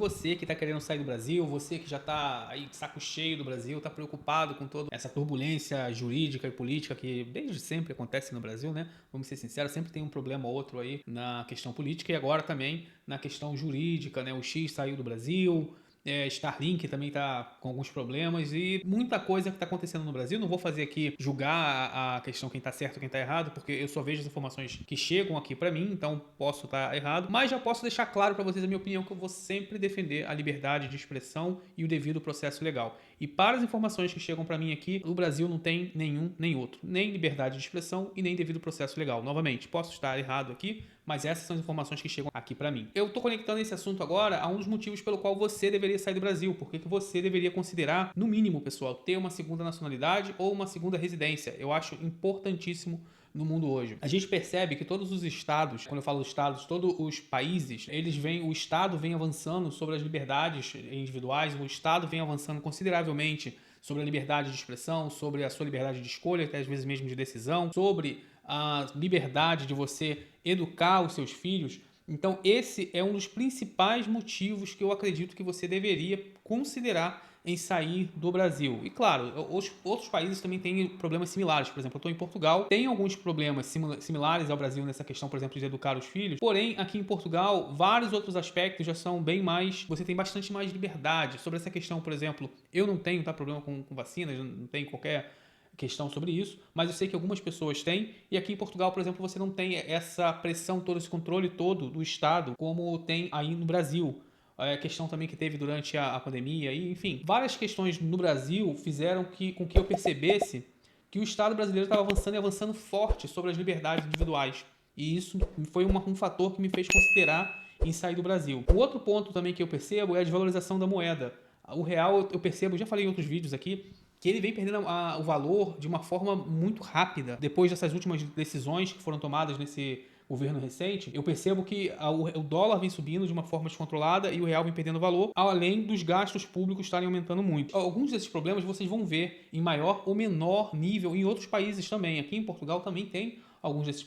Você que está querendo sair do Brasil, você que já está aí de saco cheio do Brasil, está preocupado com toda essa turbulência jurídica e política que desde sempre acontece no Brasil, né? Vamos ser sinceros, sempre tem um problema ou outro aí na questão política e agora também na questão jurídica, né? O X saiu do Brasil, Starlink também está com alguns problemas e muita coisa que está acontecendo no Brasil. Não vou fazer aqui julgar a questão quem está certo e quem está errado, porque eu só vejo as informações que chegam aqui para mim, então posso estar errado. Mas já posso deixar claro para vocês a minha opinião, que eu vou sempre defender a liberdade de expressão e o devido processo legal. E para as informações que chegam para mim aqui, o Brasil não tem nenhum nem outro. Nem liberdade de expressão e nem devido processo legal. Novamente, posso estar errado aqui, mas essas são as informações que chegam aqui para mim. Eu estou conectando esse assunto agora a um dos motivos pelo qual você deveria sair do Brasil. Porque que você deveria considerar, no mínimo, pessoal, ter uma segunda nacionalidade ou uma segunda residência. Eu acho importantíssimo no mundo hoje. A gente percebe que todos os estados, quando eu falo estados, todos os países, o estado vem avançando sobre as liberdades individuais, o estado vem avançando consideravelmente sobre a liberdade de expressão, sobre a sua liberdade de escolha, até às vezes mesmo de decisão, sobre a liberdade de você educar os seus filhos. Então esse é um dos principais motivos que eu acredito que você deveria considerar em sair do Brasil. E claro, os outros países também têm problemas similares. Por exemplo, eu estou em Portugal, tem alguns problemas similares ao Brasil nessa questão, por exemplo, de educar os filhos. Porém, aqui em Portugal, vários outros aspectos já são bem mais... Você tem bastante mais liberdade. Sobre essa questão, por exemplo, eu não tenho problema com vacinas, não tenho qualquer questão sobre isso, mas eu sei que algumas pessoas têm, e aqui em Portugal, por exemplo, você não tem essa pressão todo, esse controle todo do Estado, como tem aí no Brasil. A questão também que teve durante a pandemia, e, enfim, várias questões no Brasil fizeram com que eu percebesse que o Estado brasileiro estava avançando e avançando forte sobre as liberdades individuais. E isso foi um fator que me fez considerar em sair do Brasil. O outro ponto também que eu percebo é a desvalorização da moeda. O real, eu percebo, já falei em outros vídeos aqui, que ele vem perdendo o valor de uma forma muito rápida. Depois dessas últimas decisões que foram tomadas nesse governo recente, eu percebo que o dólar vem subindo de uma forma descontrolada e o real vem perdendo valor, além dos gastos públicos estarem aumentando muito. Alguns desses problemas vocês vão ver em maior ou menor nível em outros países também. Aqui em Portugal também tem alguns desses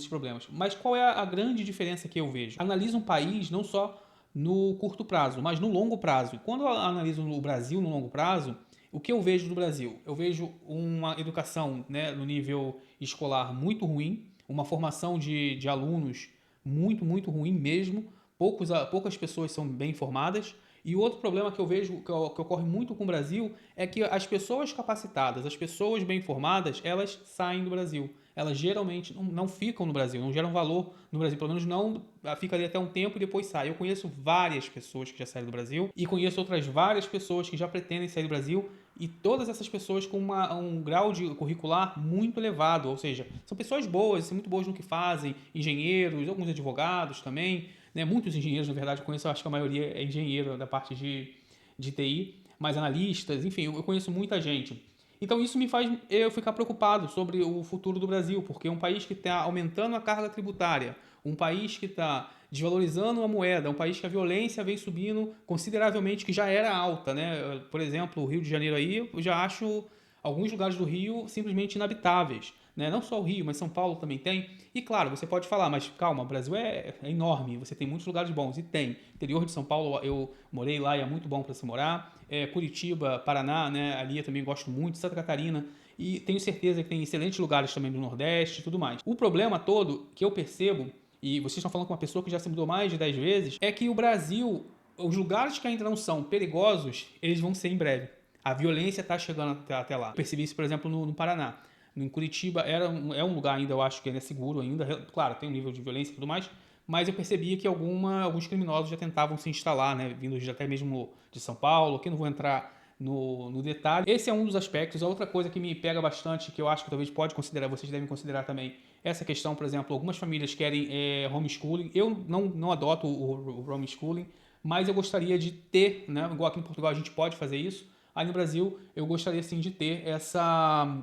problemas. Mas qual é a grande diferença que eu vejo? Analisa um país não só no curto prazo, mas no longo prazo. E quando eu analiso o Brasil no longo prazo, o que eu vejo no Brasil? Eu vejo uma educação, né, no nível escolar muito ruim, uma formação de alunos muito ruim mesmo, poucas pessoas são bem formadas. E o outro problema que eu vejo que ocorre muito com o Brasil é que as pessoas capacitadas, as pessoas bem formadas, elas saem do Brasil. Elas geralmente não ficam no Brasil, não geram valor no Brasil, pelo menos não fica ali até um tempo e depois sai. Eu conheço várias pessoas que já saíram do Brasil e conheço outras várias pessoas que já pretendem sair do Brasil, e todas essas pessoas com um grau de curricular muito elevado, ou seja, são pessoas boas, muito boas no que fazem, engenheiros, alguns advogados também, né? Muitos engenheiros, na verdade, eu conheço, acho que a maioria é engenheiro da parte de TI, mas analistas, enfim, eu conheço muita gente. Então isso me faz eu ficar preocupado sobre o futuro do Brasil, porque é um país que está aumentando a carga tributária, um país que está desvalorizando a moeda, um país que a violência vem subindo consideravelmente, que já era alta, né? Por exemplo, o Rio de Janeiro aí, eu já acho alguns lugares do Rio simplesmente inabitáveis, né? Não só o Rio, mas São Paulo também tem. E claro, você pode falar, mas calma, o Brasil é enorme, você tem muitos lugares bons, e tem. Interior de São Paulo, eu morei lá e é muito bom para se morar. Curitiba, Paraná, né? Ali eu também gosto muito. Santa Catarina, e tenho certeza que tem excelentes lugares também do Nordeste e tudo mais. O problema todo que eu percebo, e vocês estão falando com uma pessoa que já se mudou mais de 10 vezes, é que o Brasil, os lugares que ainda não são perigosos, eles vão ser em breve. A violência está chegando até lá. Eu percebi isso, por exemplo, no Paraná. Em Curitiba é um lugar ainda, eu acho que ainda é seguro ainda. Claro, tem um nível de violência e tudo mais, mas eu percebia que alguns criminosos já tentavam se instalar, né, vindos até mesmo de São Paulo, que não vou entrar no detalhe. Esse é um dos aspectos. A outra coisa que me pega bastante, que eu acho que talvez vocês devem considerar também, essa questão, por exemplo, algumas famílias querem homeschooling. Eu não adoto o homeschooling, mas eu gostaria de ter, né, igual aqui em Portugal a gente pode fazer isso. Aí no Brasil, eu gostaria sim de ter essa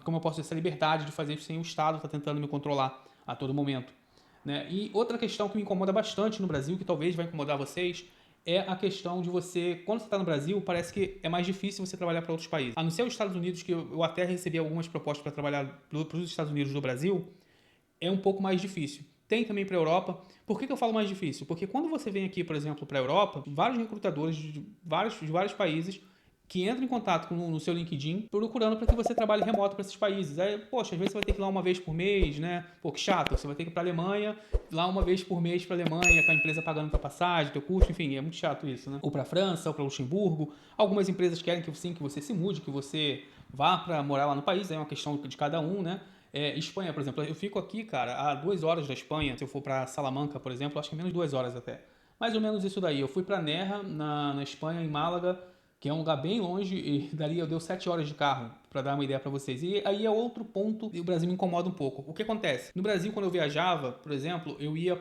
liberdade de fazer isso sem o Estado estar tentando me controlar a todo momento, né? E outra questão que me incomoda bastante no Brasil, que talvez vai incomodar vocês, é a questão de você, quando você está no Brasil, parece que é mais difícil você trabalhar para outros países. A não ser os Estados Unidos, que eu até recebi algumas propostas para trabalhar para os Estados Unidos do Brasil, é um pouco mais difícil. tem também para a Europa. Por que eu falo mais difícil? Porque quando você vem aqui, por exemplo, para a Europa, vários recrutadores de vários países que entram em contato no seu LinkedIn procurando para que você trabalhe remoto para esses países. Aí, poxa, às vezes você vai ter que ir lá uma vez por mês, né? Pô, que chato. Você vai ter que ir para a Alemanha, lá uma vez por mês para a Alemanha, com a empresa pagando tua passagem, teu custo, enfim, é muito chato isso, né? Ou para a França, ou para Luxemburgo. Algumas empresas querem que sim, que você se mude, que você vá para morar lá no país, é uma questão de cada um, né? Espanha, por exemplo, eu fico aqui, cara, a 2 horas da Espanha. Se eu for para Salamanca, por exemplo, acho que é menos 2 horas até. Mais ou menos isso daí. Eu fui para Nerja, na Espanha, em Málaga, que é um lugar bem longe, e dali eu deu 7 horas de carro, para dar uma ideia para vocês. E aí é outro ponto e o Brasil me incomoda um pouco. O que acontece? No Brasil, quando eu viajava, por exemplo, eu ia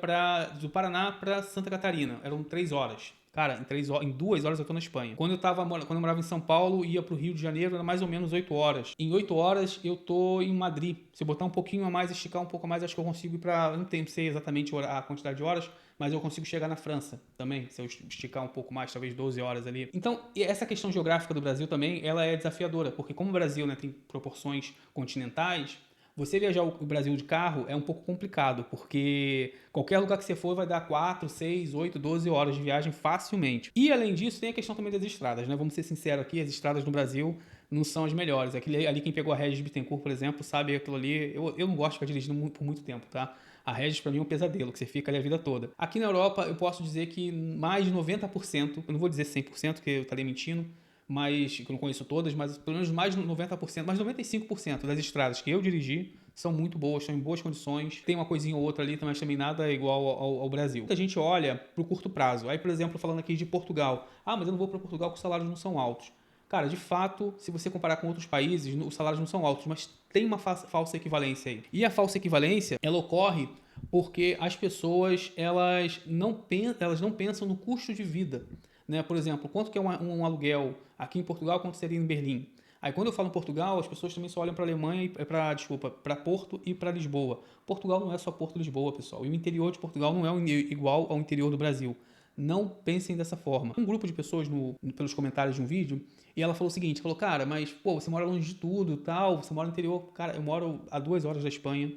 do Paraná para Santa Catarina, eram 3 horas. Cara, em 2 horas eu tô na Espanha. Quando eu morava em São Paulo, ia pro Rio de Janeiro, era mais ou menos 8 horas. Em 8 horas eu tô em Madrid. Se eu botar um pouquinho a mais, esticar um pouco a mais, acho que eu consigo ir pra... Não sei exatamente a quantidade de horas, mas eu consigo chegar na França também, se eu esticar um pouco mais, talvez 12 horas ali. Então, essa questão geográfica do Brasil também, ela é desafiadora, porque como o Brasil, né, tem proporções continentais, você viajar o Brasil de carro é um pouco complicado, porque qualquer lugar que você for vai dar 4, 6, 8, 12 horas de viagem facilmente. E além disso, tem a questão também das estradas, né? Vamos ser sinceros aqui, as estradas no Brasil não são as melhores. Ali quem pegou a Regis Bittencourt, por exemplo, sabe aquilo ali. Eu não gosto de ficar dirigindo por muito tempo, tá? A Regis pra mim é um pesadelo, que você fica ali a vida toda. Aqui na Europa, eu posso dizer que mais de 90%, eu não vou dizer 100%, porque eu estaria mentindo, mas que eu não conheço todas, mas pelo menos mais de 90%, mais de 95% das estradas que eu dirigi são muito boas, estão em boas condições. Tem uma coisinha ou outra ali, mas também nada igual ao Brasil. Muita gente olha para o curto prazo. Aí, por exemplo, falando aqui de Portugal. Ah, mas eu não vou para Portugal porque os salários não são altos. Cara, de fato, se você comparar com outros países, os salários não são altos, mas tem uma falsa equivalência aí. E a falsa equivalência, ela ocorre porque as pessoas elas não pensam no custo de vida. Né? Por exemplo, quanto que é um aluguel aqui em Portugal, quanto seria em Berlim? Aí quando eu falo em Portugal, as pessoas também só olham para a Alemanha e para Porto e para Lisboa. Portugal não é só Porto e Lisboa, pessoal. E o interior de Portugal não é igual ao interior do Brasil. Não pensem dessa forma. Um grupo de pessoas pelos comentários de um vídeo, e ela falou o seguinte, falou, cara, mas pô, você mora longe de tudo, tal, você mora no interior. Cara, eu moro a 2 horas da Espanha,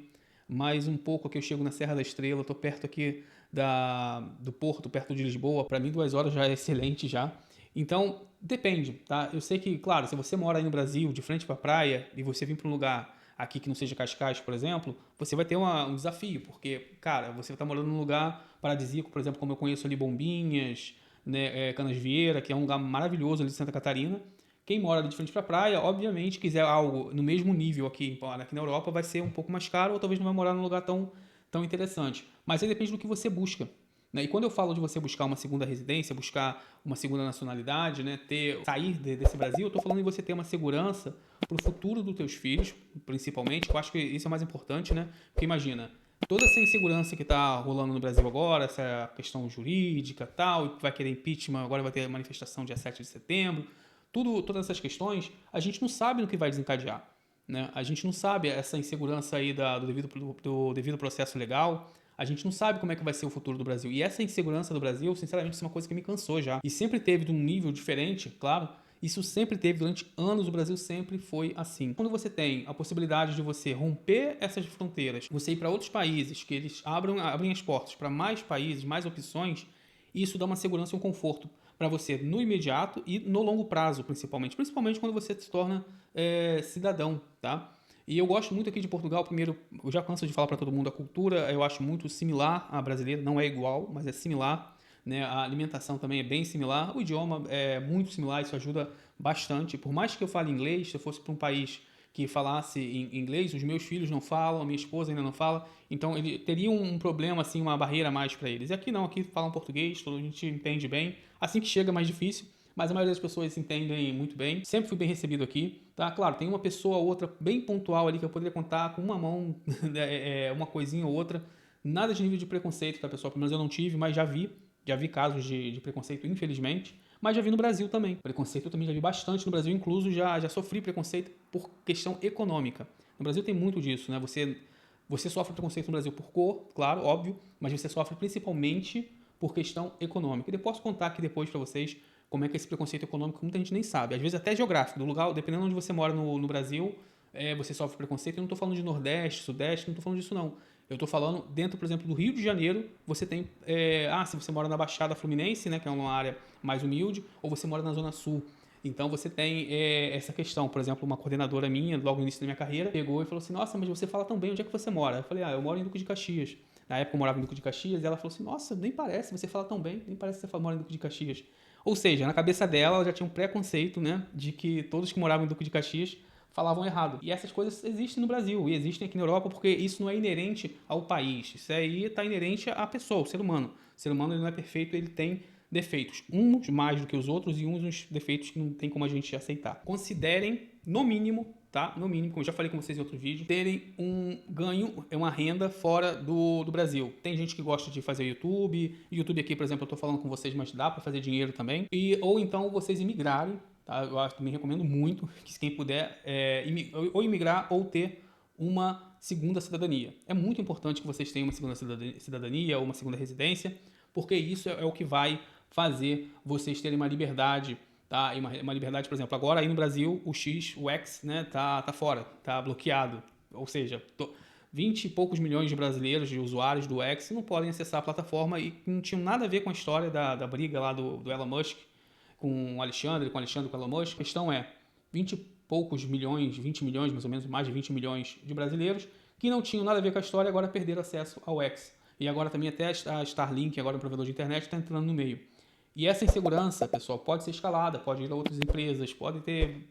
mais um pouco aqui eu chego na Serra da Estrela, tô perto aqui do Porto, perto de Lisboa. Para mim 2 horas já é excelente já. Então, depende, tá? Eu sei que, claro, se você mora aí no Brasil, de frente para a praia, e você vir para um lugar aqui que não seja Cascais, por exemplo, você vai ter um desafio, porque, cara, você está morando num lugar paradisíaco, por exemplo, como eu conheço ali Bombinhas, né, Canasvieira, que é um lugar maravilhoso ali de Santa Catarina. Quem mora ali de frente para a praia, obviamente, quiser algo no mesmo nível aqui na Europa, vai ser um pouco mais caro, ou talvez não vai morar num lugar tão interessante. Mas aí depende do que você busca. Né? E quando eu falo de você buscar uma segunda residência, buscar uma segunda nacionalidade, né, sair desse Brasil, eu estou falando de você ter uma segurança para o futuro dos teus filhos, principalmente, que eu acho que isso é mais importante, né? Porque imagina, toda essa insegurança que está rolando no Brasil agora, essa questão jurídica tal, vai querer impeachment, agora vai ter manifestação dia 7 de setembro, todas essas questões, a gente não sabe no que vai desencadear. Né? A gente não sabe essa insegurança aí do devido processo legal. A gente não sabe como é que vai ser o futuro do Brasil. E essa insegurança do Brasil, sinceramente, isso é uma coisa que me cansou já. E sempre teve de um nível diferente, claro. Isso sempre teve, durante anos, o Brasil sempre foi assim. Quando você tem a possibilidade de você romper essas fronteiras, você ir para outros países, que eles abrem as portas para mais países, mais opções, isso dá uma segurança e um conforto para você no imediato e no longo prazo, principalmente. Principalmente quando você se torna cidadão, tá? E eu gosto muito aqui de Portugal. Primeiro, eu já canso de falar para todo mundo, a cultura eu acho muito similar à brasileira, não é igual, mas é similar. Né? A alimentação também é bem similar, o idioma é muito similar, isso ajuda bastante. Por mais que eu fale inglês, se eu fosse para um país que falasse em inglês, os meus filhos não falam, a minha esposa ainda não fala, então ele teria um problema, assim, uma barreira a mais para eles. E aqui não, aqui falam português, a gente entende bem. Assim que chega é mais difícil, mas a maioria das pessoas entendem muito bem. Sempre fui bem recebido aqui, tá? Claro, tem uma pessoa ou outra bem pontual ali que eu poderia contar com uma mão, uma coisinha ou outra. Nada de nível de preconceito, tá, pessoal? Pelo menos eu não tive, mas já vi casos de preconceito, infelizmente. Mas já vi no Brasil também. Preconceito eu também já vi bastante no Brasil, incluso já sofri preconceito por questão econômica. No Brasil tem muito disso, né? Você sofre preconceito no Brasil por cor, claro, óbvio, mas você sofre principalmente por questão econômica. E eu posso contar aqui depois para vocês como é que é esse preconceito econômico, muita gente nem sabe. Às vezes até geográfico, do lugar, dependendo de onde você mora no Brasil, você sofre preconceito. Eu não estou falando de Nordeste, Sudeste, não estou falando disso não. Eu estou falando dentro, por exemplo, do Rio de Janeiro, você tem... se você mora na Baixada Fluminense, né, que é uma área mais humilde, ou você mora na Zona Sul. Então você tem essa questão. Por exemplo, uma coordenadora minha, logo no início da minha carreira, pegou e falou assim, nossa, mas você fala tão bem, onde é que você mora? Eu falei, eu moro em Duque de Caxias. Na época eu morava em Duque de Caxias, e ela falou assim, nossa, nem parece, você fala tão bem, nem parece que você mora em Duque de Caxias. Ou seja, na cabeça dela, ela já tinha um preconceito, né, de que todos que moravam em Duque de Caxias falavam errado. E essas coisas existem no Brasil e existem aqui na Europa porque isso não é inerente ao país. Isso aí está inerente à pessoa, ao ser humano. O ser humano ele não é perfeito, ele tem defeitos. Uns mais do que os outros e uns defeitos que não tem como a gente aceitar. Considerem, no mínimo, tá? No mínimo, como eu já falei com vocês em outro vídeo, terem um ganho, uma renda fora do Brasil. Tem gente que gosta de fazer YouTube. YouTube aqui, por exemplo, eu estou falando com vocês, mas dá para fazer dinheiro também. Ou então vocês imigrarem. Tá? Eu também recomendo muito que quem puder ou imigrar ou ter uma segunda cidadania. É muito importante que vocês tenham uma segunda cidadania ou uma segunda residência, porque isso é o que vai fazer vocês terem uma liberdade, tá? E uma liberdade, por exemplo, agora aí no Brasil o X, né, tá fora, tá bloqueado. Ou seja, 20 e poucos milhões de brasileiros, de usuários do X, não podem acessar a plataforma e não tinham nada a ver com a história da briga lá do Elon Musk com o Alexandre, com o Elon Musk. A questão é 20 e poucos milhões, 20 milhões, mais ou menos, mais de 20 milhões de brasileiros que não tinham nada a ver com a história e agora perderam acesso ao X. E agora também até a Starlink, agora o provedor de internet, está entrando no meio. E essa insegurança, pessoal, pode ser escalada, pode ir a outras empresas, pode ter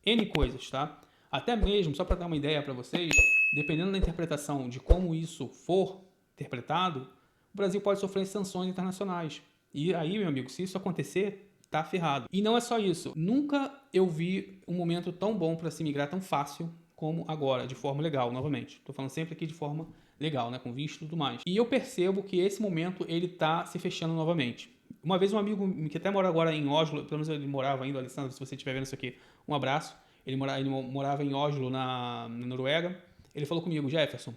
N coisas, tá? Até mesmo, só para dar uma ideia para vocês, dependendo da interpretação de como isso for interpretado, o Brasil pode sofrer sanções internacionais. E aí, meu amigo, se isso acontecer, tá ferrado. E não é só isso. Nunca eu vi um momento tão bom para se migrar tão fácil como agora, de forma legal, novamente. Estou falando sempre aqui de forma legal, né, com visto e tudo mais. E eu percebo que esse momento ele tá se fechando novamente. Uma vez um amigo que até mora agora em Oslo, pelo menos ele morava ainda, Alessandro, se você estiver vendo isso aqui, um abraço. Ele morava em Oslo, na Noruega. Ele falou comigo, Jefferson,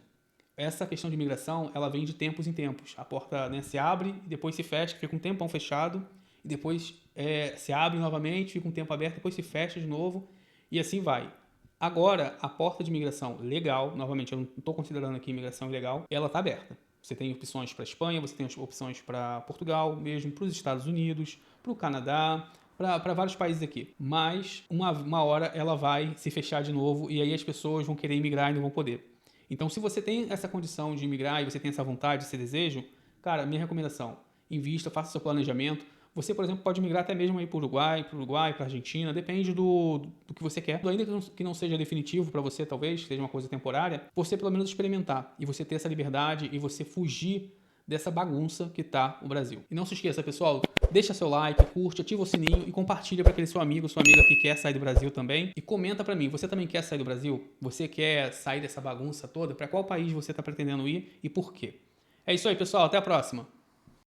essa questão de imigração, ela vem de tempos em tempos. A porta, né, se abre, depois se fecha, fica um tempão fechado, e depois se abre novamente, fica um tempo aberto, depois se fecha de novo, e assim vai. Agora, a porta de imigração legal, novamente, eu não estou considerando aqui imigração ilegal, ela está aberta. Você tem opções para a Espanha, você tem opções para Portugal, mesmo para os Estados Unidos, para o Canadá, para vários países aqui. Mas uma hora ela vai se fechar de novo e aí as pessoas vão querer imigrar e não vão poder. Então, se você tem essa condição de imigrar e você tem essa vontade, esse desejo, cara, minha recomendação, invista, faça seu planejamento. Você, por exemplo, pode migrar até mesmo aí para o Uruguai, para a Argentina, depende do que você quer. Ainda que não seja definitivo para você, talvez, seja uma coisa temporária, você pelo menos experimentar e você ter essa liberdade e você fugir dessa bagunça que tá o Brasil. E não se esqueça, pessoal, deixa seu like, curte, ativa o sininho e compartilha para aquele seu amigo, sua amiga que quer sair do Brasil também. E comenta para mim, você também quer sair do Brasil? Você quer sair dessa bagunça toda? Para qual país você está pretendendo ir e por quê? É isso aí, pessoal, até a próxima!